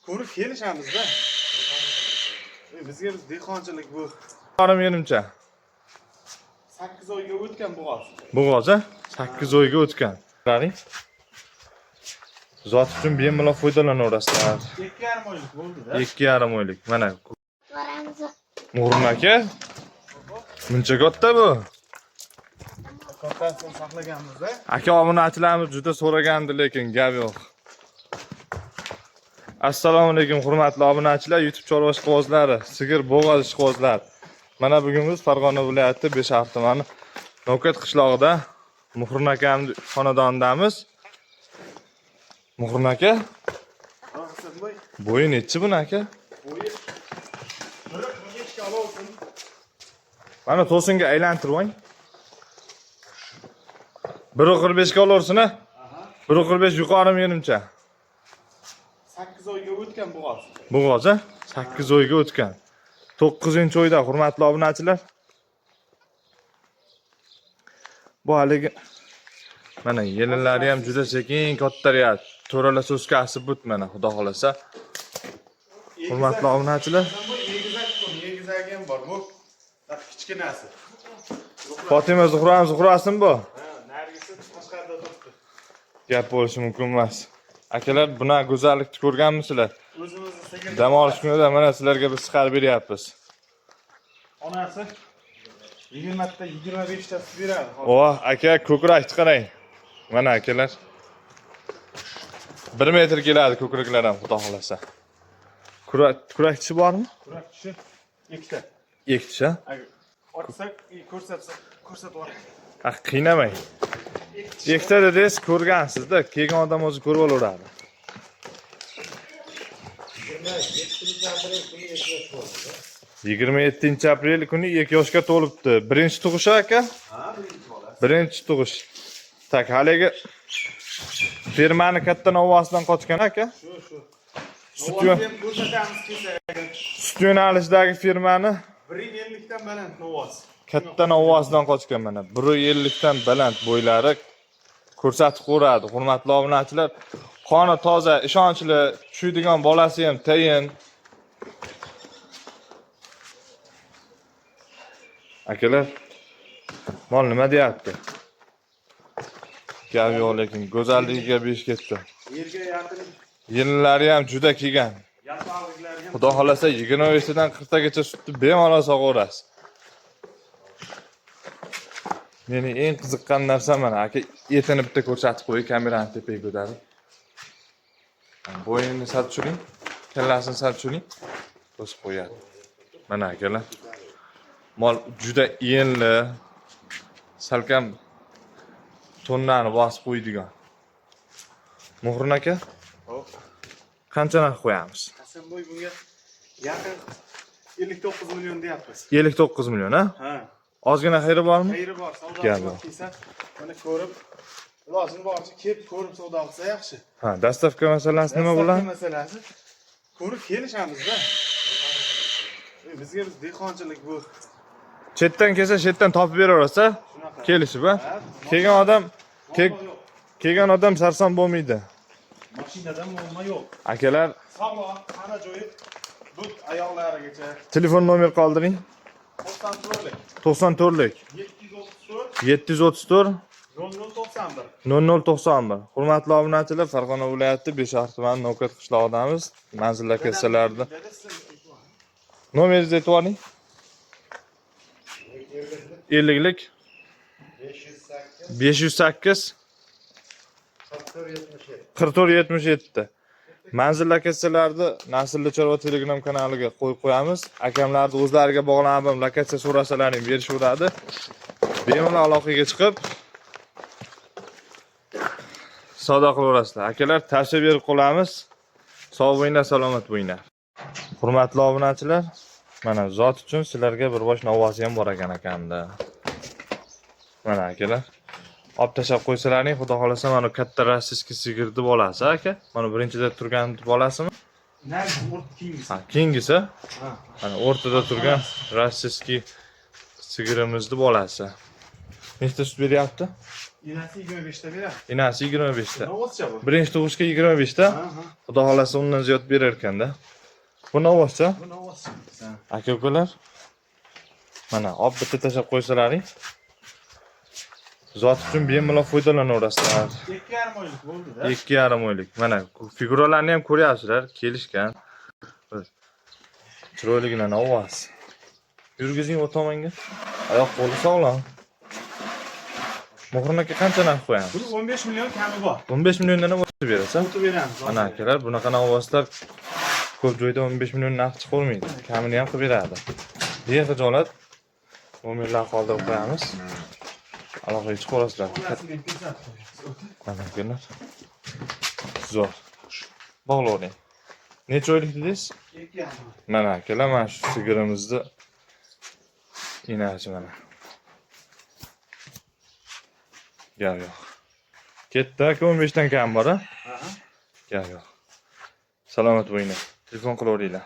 ko'rib kelishamiz-da. Bizga dehqonchilik bu. Yarim menimcha. 8 oyga o'tgan bo'g'oz. Bo'g'oz-a? 8 oyga o'tgan. Qarang. Zot uchun bemalol foydalanaverasizlar. 2,5 oylik bo'ldi-da. 2,5 oylik. Mana. Muhrim aka. Buncha katta bu. Kattasini saqlaganmiz-da. Aka obunachilarimiz juda so'ragandi, lekin gap yo'q. Assalomu alaykum hurmatli obunachilar, YouTube chorva ishqibozlari, sigir bo'g'oz ishqibozlar. Mana bugun biz Farg'ona viloyati Beshariq tumani Novkat qishlog'ida Muhrim akamning xonadonidamiz. Muhrim aka, bo'yi nechi buni aka? Bo'yi 1.5 kilo olsin. Mana to'singa aylantirib 1.45 ga olursin-a? 1.45 yuqori menimcha. 8 oyga o'tgan bo'g'oz. Bo'g'oz-a? 8 oyga o'tgan. 9-oyda hurmatli obunachilar. Bu haligi mana yelinlari ham juda sekin kattaryapti. To'rala so'skasi but mana xudo xolasa. Hurmatli obunachilar. Egizak ham bor bu. Kichkinasi. Fatima Zuhrasin bu. Ha, nargisi tashqarida turibdi. Gap bo'lishi mumkin emas. Akalar, buna go'zallikni ko'rganmisizlar? O'zimizni sigir. Dam olish kunida mana sizlarga biz chiqarib beryapmiz. Onasi 20 ta 25 ta beradi. O, aka ko'krakni qarang. Mana akalar. 1 metr keladi ko'kraklar ham xudo xolasa. Kurakchi bormi? Kurakchi 2 ta. Ikkita. Ochsak, ko'rsatib yuboring. Qiynamang. Ikkita dedingiz, ko'rgansiz-da, kelgan odam o'zi ko'rib olaveradi. 27 aprel kuni 2 yoshga to'libdi. Birinchi tug'ish aka? Ha, birinchi bola. Birinchi tug'ish. Tak, haligi fermani katta novvosidan qochgan aka. Shu. Sut ko'rsatamiz kesak. Sut yo'nalishdagi fermani 1.50 dan baland novvos. katta novvosidan qochgan mana. 1.50 dan baland bo'ylari ko'rsatib qo'radi. Hurmatli obunachilar, qoni toza, ishonchli, tushuydigan bolasi ham tayin. Akalar, mol nima deyapti? Gap yo'q, lekin go'zalligiga besh ketdi. Yerga yaqin Yillari ham juda kelgan. yaproqliklari ham. Xudo xolasa 27 dan 40 tagacha sutni bemalol sog'orasiz. Meni eng qiziqqan narsa mana aka etini bitta ko'rsatib qo'y, kamerani tepaga ko'tarib. Bo'yinni sal tushiring, kallasini sal tushiring. To'sib qo'yadi. Mana akalar. Mol juda enli, salkam tonnani bosib qo'ydigan. Muhrim aka, Hop. qancha narx qo'yamiz? Hasanboy bunga yaqin 59 million deyapmiz. 59 million, ha? Ha. Ozgina xayri bormi? Xayri bor, savdo Gap bor. qilsa, mana ko'rib, ilojini boricha kelib ko'rib savdo qilsa yaxshi. Ha, dastavka masalasi nima bo'ladi? Masalasi ko'rib kelishamiz-da. Bizga dehqonchilik bu. Chetdan kelsa, chetdan topib beraversa, Shunaqa. kelishib, ha? Kelgan odam sarson bo'lmaydi. Mashinadan muammo yo'q. Akalar, Sog'lom, hamma joyi but oyoqlarigacha. telefon nomer qoldiring. 94lik 94lik 734 734 0091. 0091. Hurmatli obunachilar, Farg'ona viloyati Beshariq tumani Novkat qishlog'idamiz. Manzillar kassalarida. Nomeringizni aytib oling. 50lik 508 4477. Manzillar kassalarida Naslli Chorva Telegram kanaliga qo'yib qo'yamiz. Akamlarning o'zlariga bog'lanib ham lokatsiya so'rasalaring berishaveradi. Bemalol aloqaga chiqib savdo qilaverasizlar. Akalar, tavsiya berib qolamiz. Sog' bo'linglar, salomat bo'linglar. Hurmatli obunachilar, mana zot uchun sizlarga bir bosh novvosi ham bor ekan akamda. Mana akalar, olib tashab qo'ysalaring, xudo xolasa mana katta rossiyskiy sigirni bolasi aka. Mana birinchida turgan bolasimi? Nargi o'rt kengisi. Ha, kengisi. Ha. Mana o'rtada turgan rossiyskiy sigirimizni bolasi. Nechta sut beryapti? Inasi 25 ta beradi. Inasi 25 ta. Ovozcha bu. Birinchi tug'ishga 25 ta. Ha. Xudo xolasa undan ziyod berar ekanda. Bu ovozcha. Bu ovozcha. Aka-ukalar. Mana olib bitta tashab qo'ysalaring. Zot uchun bemalol foydalanaverasizlar. 2,5 oylik bo'ldi-da. 2,5 oylik. Mana figuralarni ham ko'ryapsizlar, kelishgan. Chiroyligina ovoz. Yurgizing o'tomanga. Oyoq qo'li sog'lom. Muhrin aka qancha narx qo'yamiz? Buni 15 million kami bor. 15 milliondan ham o'tib berasiz. O'tib beramiz. Mana akalar, bunaqa ovozlar ko'p joyda 15 million narx chiqolmaydi. Kamini ham qilib beradi. Bexijolat nomerlarni qoldirib qo'yamiz. Aloqaga chiqaverasizlar. Mana akalar. Zo'r. Bog'lavering. Necha oylik dedingiz? 2,5. Mana akalar, mana shu sigirimizni inachi mana. Gap yo'q. Ketdi aka 15 dan kam bor-a? Ha. Gap yo'q. Salomat bo'linglar. Telefon qilaveringlar.